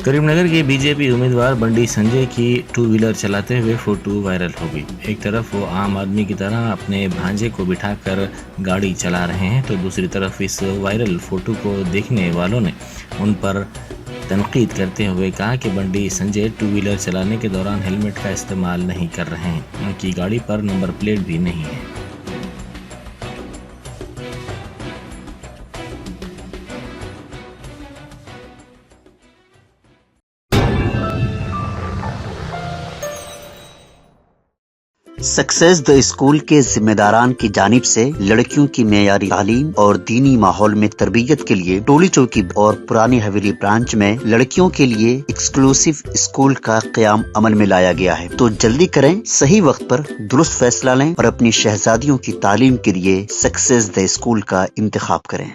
करीमनगर के बीजेपी उम्मीदवार बंडी संजय की टू व्हीलर चलाते हुए फोटो वायरल हो गई। एक तरफ वो आम आदमी की तरह अपने भांजे को बिठाकर गाड़ी चला रहे हैं, तो दूसरी तरफ इस वायरल फोटो को देखने वालों ने उन पर तनकीद करते हुए कहा कि बंडी संजय टू व्हीलर चलाने के दौरान हेलमेट का इस्तेमाल नहीं कर रहे हैं, उनकी गाड़ी पर नंबर प्लेट भी नहीं है। सक्सेस द स्कूल के जिम्मेदारान की जानिब से लड़कियों की मेयारी तालीम और दीनी माहौल में तरबियत के लिए टोली चौकी और पुरानी हवेली ब्रांच में लड़कियों के लिए एक्सक्लूसिव स्कूल का क़याम अमल में लाया गया है। तो जल्दी करें, सही वक्त पर दुरुस्त फैसला लें और अपनी शहजादियों की तालीम के लिए सक्सेस द स्कूल का इंतखाब करें।